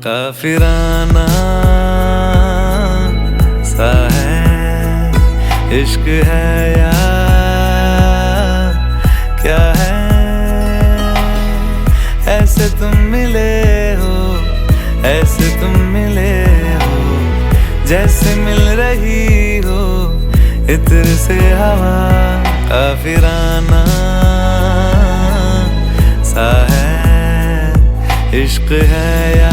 काफिराना सा है इश्क है या क्या है। ऐसे तुम मिले हो, ऐसे तुम मिले हो, जैसे मिल रही हो इत्र से हवा। काफिराना सा है इश्क है या